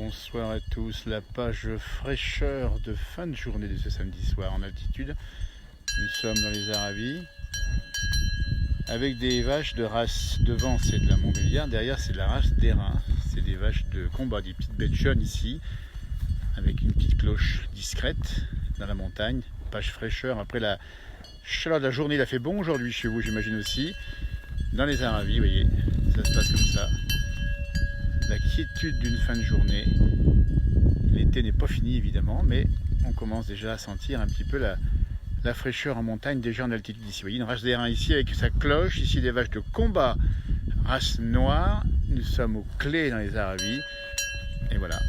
Bonsoir à tous, la page fraîcheur de fin de journée de ce samedi soir en altitude. Nous sommes dans les Aravis avec des vaches de race. Devant c'est de la Montbéliarde, derrière c'est de la race d'Airain. C'est des vaches de combat, des petites bêtes jeunes ici, avec une petite cloche discrète dans la montagne. Page fraîcheur après la chaleur de la journée. Il a fait bon aujourd'hui chez vous, j'imagine aussi. Dans les Aravis, vous voyez, ça se passe comme ça. La quiétude d'une fin de journée. L'été n'est pas fini évidemment, mais on commence déjà à sentir un petit peu la fraîcheur en montagne, déjà en altitude ici. Vous voyez une race d'Airain ici avec sa cloche, ici des vaches de combat, race noire. Nous sommes au Clé dans les Aravis. Et voilà,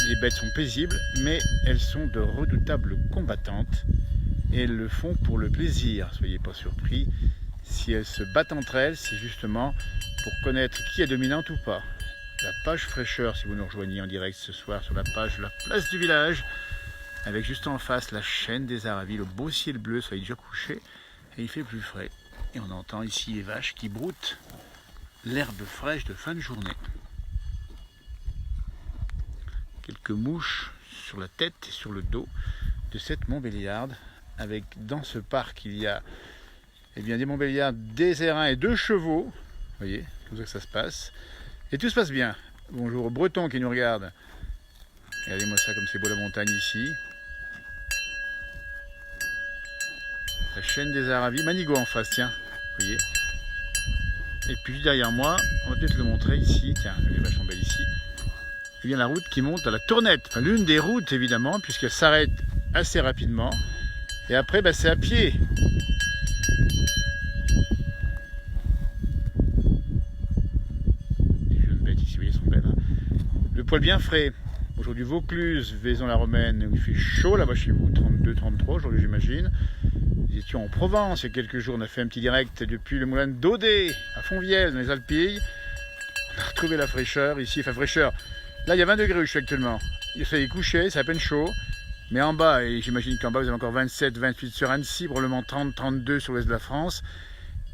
les bêtes sont paisibles, mais elles sont de redoutables combattantes. Et elles le font pour le plaisir, soyez pas surpris. Si elles se battent entre elles, c'est justement pour connaître qui est dominante ou pas. La page fraîcheur, si vous nous rejoignez en direct ce soir sur la page de la place du village, avec juste en face la chaîne des Aravis, le beau ciel bleu, soyez déjà couché, et il fait plus frais. Et on entend ici les vaches qui broutent l'herbe fraîche de fin de journée. Quelques mouches sur la tête et sur le dos de cette Montbéliarde, avec dans ce parc il y a des Montbéliardes, des Airains et 2 chevaux. Vous voyez, c'est comme ça que ça se passe. Et tout se passe bien. Bonjour aux Bretons qui nous regardent. Regardez-moi ça comme c'est beau la montagne ici. La chaîne des Aravis, Manigot en face, tiens. Vous voyez. Et puis derrière moi, on va peut-être le montrer ici. Tiens, elle est vachement belle ici. Il y a la route qui monte à la Tournette. Enfin, l'une des routes évidemment, puisqu'elle s'arrête assez rapidement. Et après, c'est à pied. Le poil bien frais. Aujourd'hui Vaucluse, Vaison-la-Romaine, où il fait chaud là-bas chez vous, 32-33 aujourd'hui j'imagine. Nous étions en Provence il y a quelques jours, on a fait un petit direct depuis le moulin d'Audet, à Fontvieille, dans les Alpilles. On a retrouvé la fraîcheur ici, enfin fraîcheur. Là il y a 20 degrés où je suis actuellement. Il fait coucher, c'est à peine chaud. Mais en bas, et j'imagine qu'en bas vous avez encore 27, 28 sur Annecy, probablement 30, 32 sur l'ouest de la France.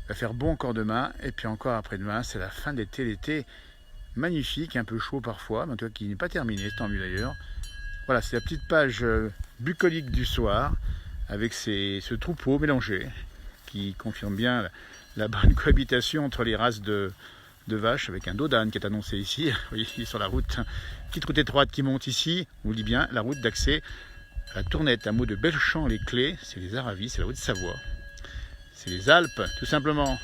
Il va faire bon encore demain, et puis encore après-demain, c'est la fin de l'été, l'été magnifique, un peu chaud parfois, mais en tout cas qui n'est pas terminé, tant mieux d'ailleurs. Voilà, c'est la petite page bucolique du soir, avec ce troupeau mélangé, qui confirme bien la bonne cohabitation entre les races de vaches, avec un dos d'âne qui est annoncé ici. Vous voyez, il est sur la route, petite route étroite qui monte ici, on vous dit bien, la route d'accès à la Tournette, un mot de Belchamp-les-Clés, c'est les Aravis, c'est la route de Savoie. C'est les Alpes, tout simplement.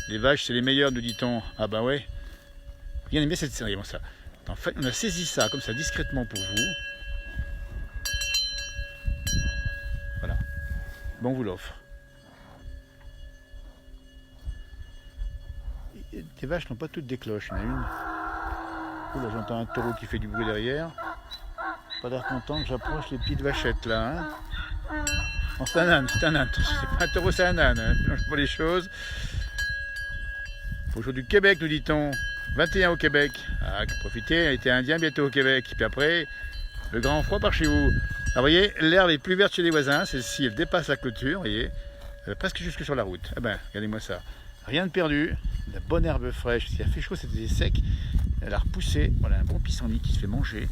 Les vaches, c'est les meilleures, nous dit-on. Ah bah ouais. Bien aimé cette série, bon, ça. En fait, on a saisi ça comme ça discrètement pour vous. Voilà. Bon, on vous l'offre. Les vaches n'ont pas toutes des cloches. Il y en a une. Oh là, j'entends un taureau qui fait du bruit derrière. Pas l'air content que j'approche les petites vachettes là. Hein. Non, c'est un âne, c'est un âne. C'est pas un taureau, c'est un âne. Hein. Je mange pas les choses. Bonjour du Québec, nous dit-on. 21 au Québec. Ah, profitez, été indien bientôt au Québec. Puis après, le grand froid par chez vous. Alors, vous voyez, l'herbe est plus verte chez les voisins. Celle-ci, elle dépasse la clôture, vous voyez. Presque jusque sur la route. Eh ben, regardez-moi ça. Rien de perdu. De la bonne herbe fraîche. S'il a fait chaud, c'était sec. Elle a repoussé. Voilà, un bon pissenlit qui se fait manger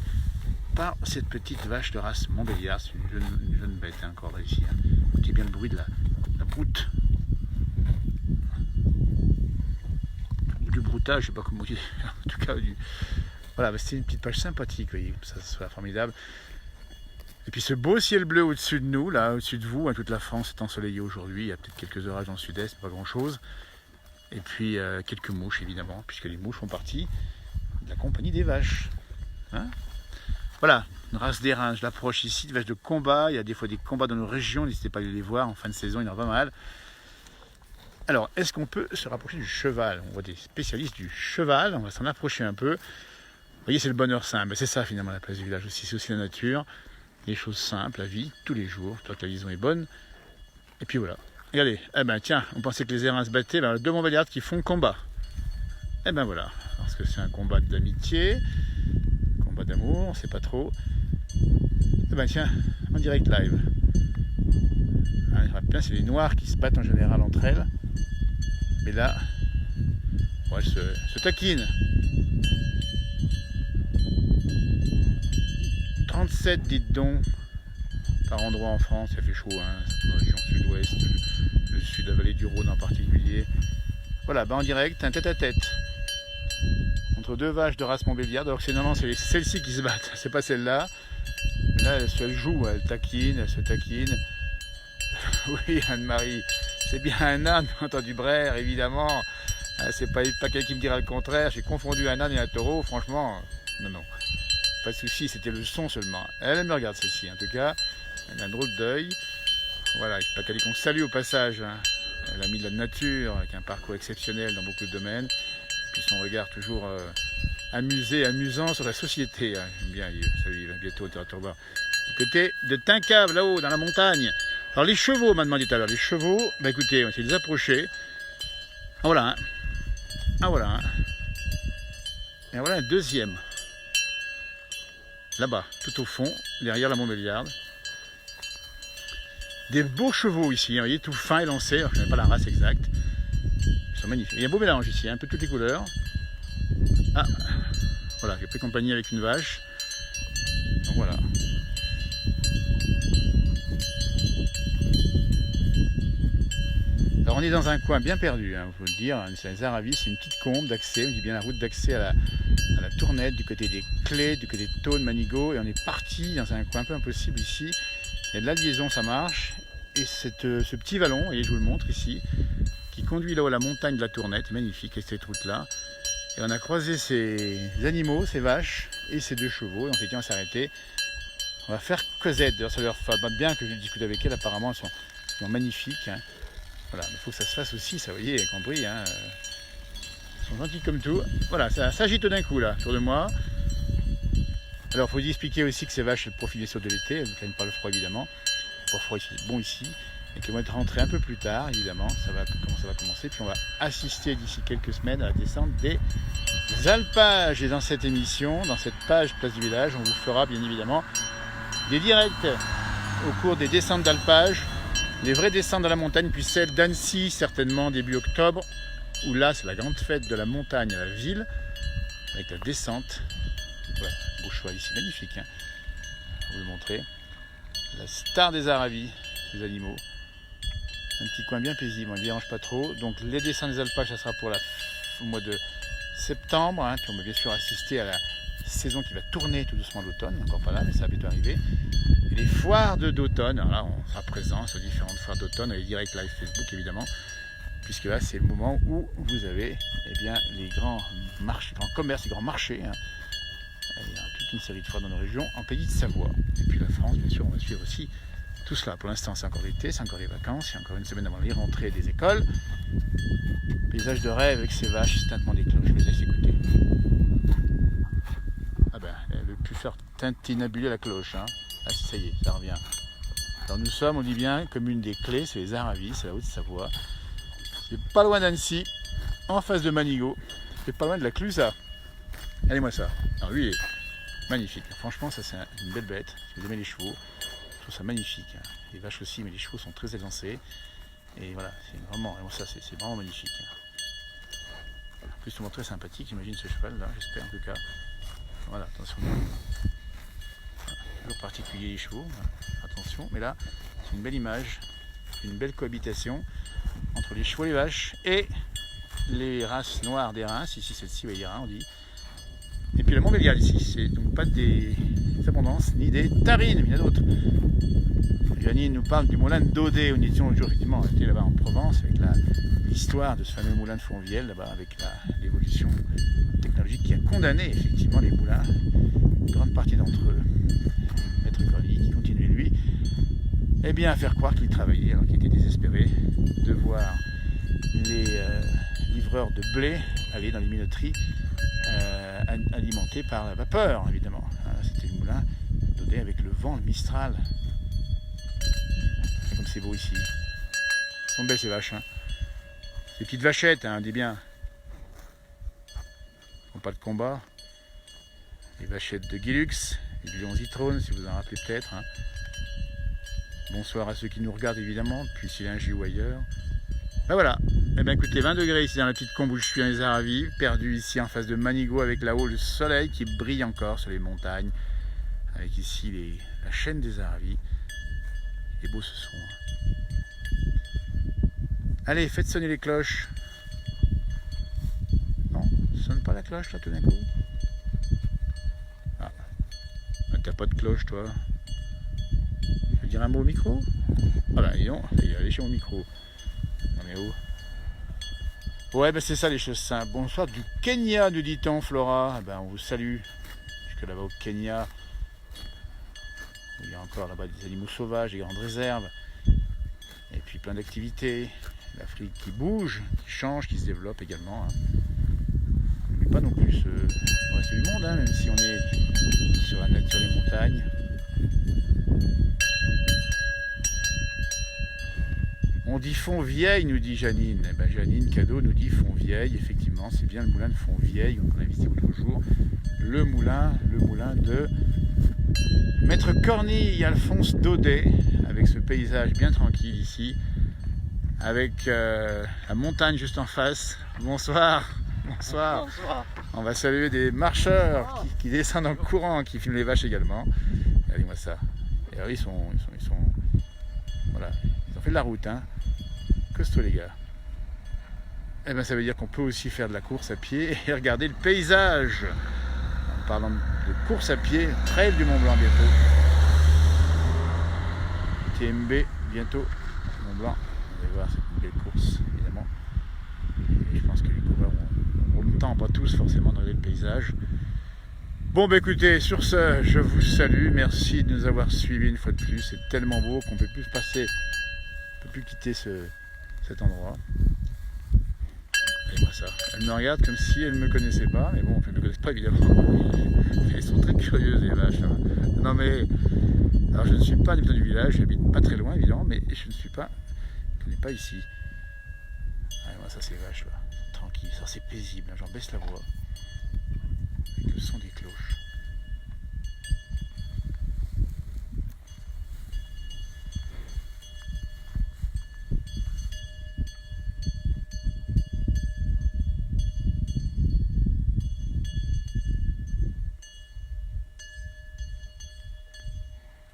par cette petite vache de race Montbéliarde. C'est une jeune bête, hein, encore là, ici. Hein. Écoutez bien le bruit de la broute. Du broutage, je sais pas comment dire, en tout cas voilà, c'est une petite page sympathique, vous voyez, ça soit formidable. Et puis ce beau ciel bleu au-dessus de nous, là, au-dessus de vous, hein, toute la France est ensoleillée aujourd'hui, il y a peut-être quelques orages dans le sud-est, pas grand-chose. Et puis quelques mouches évidemment, puisque les mouches font partie de la compagnie des vaches. Hein, voilà, une race d'Airain, je l'approche ici, des vaches de combat, il y a des fois des combats dans nos régions, n'hésitez pas à aller les voir, en fin de saison, il y en a pas mal. Alors, est-ce qu'on peut se rapprocher du cheval? On voit des spécialistes du cheval, on va s'en approcher un peu. Vous voyez, c'est le bonheur simple. C'est ça, finalement, la place du village aussi. C'est aussi la nature, les choses simples, la vie, tous les jours. Tant que la liaison est bonne. Et puis voilà. Regardez, eh ben tiens, on pensait que les Airains se battaient. Ben, 2 Montbéliardes qui font combat. Eh ben voilà. Parce que c'est un combat d'amitié, combat d'amour, on ne sait pas trop. Eh ben tiens, en direct live. Hein, c'est les noirs qui se battent en général entre elles. Mais là, bon, elles se taquinent. -7, dites donc, par endroit en France. Ça fait chaud, hein, dans la région sud-ouest, le sud de la vallée du Rhône en particulier. Voilà, en direct, un tête-à-tête entre deux vaches de race Montbéliarde. Alors que normalement c'est celle-ci qui se battent, c'est pas celle-là. Là, elle joue, elle taquine, elle se taquine. Oui, Anne-Marie, c'est bien un âne, entendu Brère, évidemment. C'est pas quelqu'un qui me dira le contraire. J'ai confondu un âne et un taureau, franchement. Non, pas de souci, c'était le son seulement. Elle me regarde celle-ci, en tout cas. Elle a un drôle d'œil. Voilà, il pas qu'à dire qu'on salue au passage. Hein. Elle a mis de la nature, avec un parcours exceptionnel dans beaucoup de domaines. Puis son regard toujours amusant sur la société. Hein. J'aime bien, il va bientôt te revoir. Du côté de Tincave, là-haut, dans la montagne. Alors les chevaux, on m'a demandé tout à l'heure. Les chevaux, bah écoutez, on va essayer de les approcher. Ah voilà, hein. Ah voilà, hein. Et voilà un deuxième. Là-bas, tout au fond, derrière la Montbéliarde. Des beaux chevaux ici, hein, vous voyez, tout fin et lancé. Alors, je ne connais pas la race exacte. Ils sont magnifiques. Il y a un beau mélange ici, un peu toutes les couleurs. Ah, voilà, j'ai pris compagnie avec une vache. Donc voilà. Alors on est dans un coin bien perdu, hein, faut le dire. C'est les Aravis, c'est une petite combe d'accès. On dit bien la route d'accès à la Tournette, du côté des Clés, du côté de Thônes, Manigot. Et on est parti dans un coin un peu impossible ici. Il y a de la liaison, ça marche. Et ce petit vallon, vous voyez, je vous le montre ici, qui conduit là-haut à la montagne de la Tournette, magnifique, et cette route-là. Et on a croisé ces animaux, ces vaches et ces deux chevaux. Et on s'est dit, on va s'arrêter. On va faire Cosette. D'ailleurs, ça leur fait bien que je discute avec elles. Apparemment, elles sont magnifiques. Hein. Voilà, il faut que ça se fasse aussi, ça, vous voyez, compris. Hein. Elles sont gentilles comme tout. Voilà, ça s'agite d'un coup, là, autour de moi. Alors, il faut expliquer aussi que ces vaches, elles profitent des sauts de l'été. Elles ne craignent pas le froid, évidemment. Le froid, c'est bon ici. Et qu'elles vont être rentrées un peu plus tard, évidemment. Ça va commencer. Puis on va assister d'ici quelques semaines à la descente des alpages. Et dans cette émission, dans cette page Place du Village, on vous fera bien évidemment des directs au cours des descentes d'alpage. Les vraies descentes dans la montagne, puis celle d'Annecy, certainement début octobre, où là, c'est la grande fête de la montagne à la ville, avec la descente. Voilà, beau choix ici, magnifique. Hein. Je vais vous le montrer. La star des Aravis, ces animaux. Un petit coin bien paisible, on ne dérange pas trop. Donc les descentes des alpages, ça sera pour au mois de septembre. Hein. Puis on va bien sûr assister à la saison qui va tourner tout doucement l'automne, encore pas là, mais ça va bientôt arriver. Et les foires d'automne, alors là on sera présent sur différentes foires d'automne, les directs live Facebook évidemment, puisque là c'est le moment où vous avez les grands marchés, les grands commerces, les grands marchés. Hein. Il y a toute une série de foires dans nos régions, en pays de Savoie. Et puis la France, bien sûr, on va suivre aussi tout cela. Pour l'instant c'est encore l'été, c'est encore les vacances, il y a encore une semaine avant les rentrées des écoles. Paysage de rêve avec ces vaches, c'est tintement des cloches, je les laisse écouter. Ah ben, le plus faire tintinabuler la cloche, hein. Ah ça y est, ça revient. Alors nous sommes, on dit bien, commune des Clés, c'est les Aravis, c'est la Haute-Savoie. C'est pas loin d'Annecy, en face de Manigot, c'est pas loin de la Clusaz. Allez-moi ça. Alors lui, il est magnifique. Franchement, ça c'est une belle bête. Si vous aimez les chevaux, je trouve ça magnifique. Les vaches aussi, mais les chevaux sont très élancés. Et voilà, c'est vraiment magnifique. En plus, c'est très sympathique, j'imagine ce cheval là, j'espère en tout cas. Voilà, attention. Toujours particulier les chevaux, attention, mais là c'est une belle image, une belle cohabitation entre les chevaux et les vaches et les races noires des Reims, ici celle-ci, les Reims on dit, et puis la Montbéliarde ici, c'est donc pas des abondances ni des tarines, mais il y en a d'autres. Janine nous parle du moulin de Daudet, on était un jour effectivement, on était là-bas en Provence avec l'histoire de ce fameux moulin de Fonvielle, là-bas avec l'évolution technologique qui a condamné effectivement les moulins, une grande partie d'entre eux. Maître Corly qui continuait lui à faire croire qu'il travaillait alors qu'il était désespéré de voir les livreurs de blé aller dans les minoteries alimentés par la vapeur évidemment. C'était le moulin Daudet avec le vent, le Mistral. Comme c'est beau ici. Elles sont belles ces vaches. Hein. Ces petites vachettes, hein, on dit bien. Elles font pas de combat. Les vachettes de Guilux. Et du Lion Zitrone, si vous en rappelez peut-être. Hein. Bonsoir à ceux qui nous regardent évidemment, depuis Silingy ou ailleurs. Ben voilà, écoutez, 20 degrés ici dans la petite combe où je suis dans les Aravis, perdu ici en face de Manigot avec là-haut le soleil qui brille encore sur les montagnes, avec ici la chaîne des Aravis. Et beau ce son. Allez, faites sonner les cloches. Non, sonne pas la cloche là tout d'un coup. Ah, t'as pas de cloche toi. Tu veux dire un mot au micro? Ah bah dis donc, il est allé chez mon micro. On est où? Ouais, ben c'est ça les choses simples. Bonsoir du Kenya, nous dit-on, Flora. Ben, on vous salue. Jusque là-bas au Kenya, où il y a encore là-bas des animaux sauvages, des grandes réserves. Et puis plein d'activités. L'Afrique qui bouge, qui change, qui se développe également. On n'oublie pas non plus le reste du monde, même si on est sur la nature des montagnes. On dit Fontvieille, nous dit Janine. Eh ben, Janine Cadeau nous dit Fontvieille. Effectivement, c'est bien le moulin de Fontvieille qu'on a visité l'autre jour. Le moulin de Maître Cornille Alphonse Daudet, avec ce paysage bien tranquille ici, avec la montagne juste en face. Bonsoir. Bonsoir. Bonsoir. On va saluer des marcheurs qui descendent en courant, qui filment les vaches également. Regardez-moi ça. Et alors, ils sont voilà, ils ont fait de la route, hein. Costaud les gars. Eh ben ça veut dire qu'on peut aussi faire de la course à pied et regarder le paysage. En parlant de course à pied, trail du Mont Blanc bientôt. TMB bientôt, Mont Blanc. Vous allez voir, c'est une belle course évidemment. Et je pense que les coureurs ont le temps, pas tous forcément, de regarder le paysage. Bon bah écoutez, sur ce, je vous salue, merci de nous avoir suivis une fois de plus. C'est tellement beau qu'on ne peut plus passer, on ne peut plus quitter cet endroit. Regardez-moi ça. Elle me regarde comme si elle ne me connaissait pas, mais bon, elle ne me connaît pas évidemment. Elles sont très curieuses les vaches. Hein. Non mais, alors je ne suis pas un habitant du village, j'habite pas très loin évidemment, mais je ne connais pas ici. Regardez-moi ça, ces vaches là, tranquille, ça c'est paisible, hein. J'en baisse la voix. Avec le son des cloches.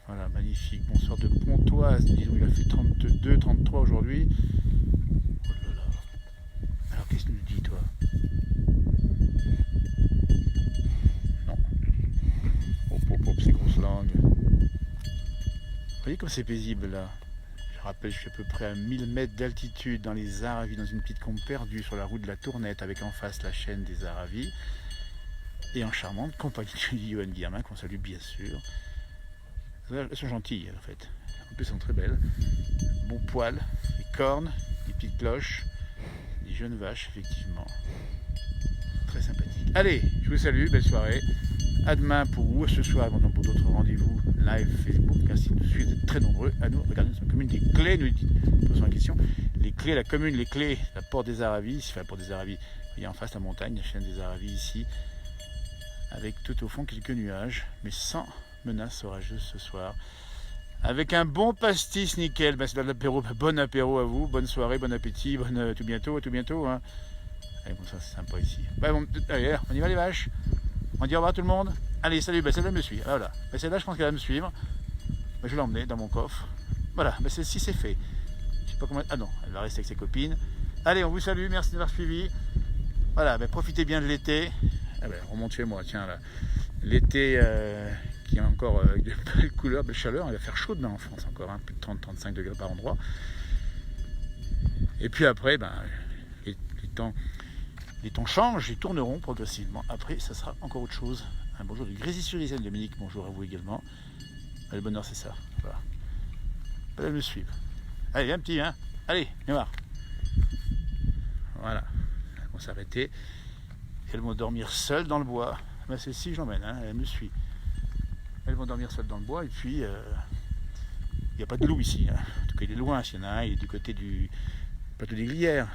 Voilà, magnifique. Bonsoir de Pontoise. Disons, il a fait 32, 33 aujourd'hui. Oh là là. Alors, qu'est-ce que tu nous dis, toi? Non. Hop, hop, hop, ces grosses langues. Vous voyez comme c'est paisible, là? Je rappelle, je suis à peu près à 1000 mètres d'altitude dans les Aravis, dans une petite combe perdue sur la route de la Tournette, avec en face la chaîne des Aravis. Et en charmante compagnie de Johan Guillermin, qu'on salue bien sûr. Elles sont gentilles en fait, en plus elles sont très belles, bon poil, des cornes, des petites cloches, des jeunes vaches effectivement, très sympathiques. Allez, je vous salue, belle soirée, à demain pour ce soir, éventuellement pour d'autres rendez-vous live Facebook, merci de nous suivre, vous êtes très nombreux à nous regarder sur la commune des Clés, nous posons la question, les Clés, la commune, les Clés, la porte des Aravis, enfin la porte des Aravis, il y a en face la montagne, la chaîne des Aravis ici, avec tout au fond quelques nuages, mais sans menace orageuse ce soir. Avec un bon pastis nickel. Ben, c'est de l'apéro. Bon apéro à vous. Bonne soirée, bon appétit. Tout bientôt. Hein. Allez, bon, ça c'est sympa ici. Ben, bon, allez, on y va les vaches. On dit au revoir à tout le monde. Allez, salut. Ben, celle-là me suit. Voilà. Ben, celle-là, je pense qu'elle va me suivre. Ben, je vais l'emmener dans mon coffre. Voilà. Ben, celle-ci, c'est fait. Je sais pas comment. Ah non, elle va rester avec ses copines. Allez, on vous salue. Merci de m'avoir suivi. Voilà. Ben, profitez bien de l'été. Ah ben, on remonte chez moi. Tiens, là. L'été. Qui est encore avec de belles couleurs, belle chaleur, il va faire chaud demain en France encore, hein, plus de 30-35 degrés par endroit. Et puis après, ben, les temps changent, ils tourneront progressivement. Après, ça sera encore autre chose. Un bonjour de Grésy-sur-Isère, Dominique, bonjour à vous également. Le bonheur, c'est ça. Voilà. Allez me suivre. Allez, viens petit, hein. Allez, viens voir. Voilà. Elles vont s'arrêter. Elles vont dormir seules dans le bois. Ben, celle-ci, j'emmène, hein. Elle me suit. Elles vont dormir seules dans le bois et puis il n'y a pas de loup ici. Hein. En tout cas, il est loin, s'il y en a un, il est du côté du plateau des Glières.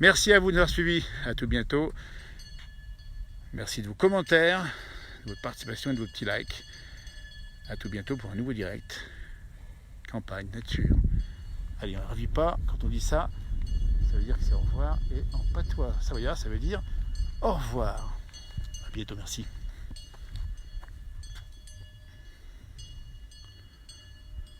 Merci à vous de nous avoir suivis. À tout bientôt. Merci de vos commentaires, de votre participation et de vos petits likes. À tout bientôt pour un nouveau direct. Campagne, nature. Allez, on ne revit pas. Quand on dit ça, ça veut dire que c'est au revoir. Et en patois savoyard, ça veut dire au revoir. À bientôt, merci.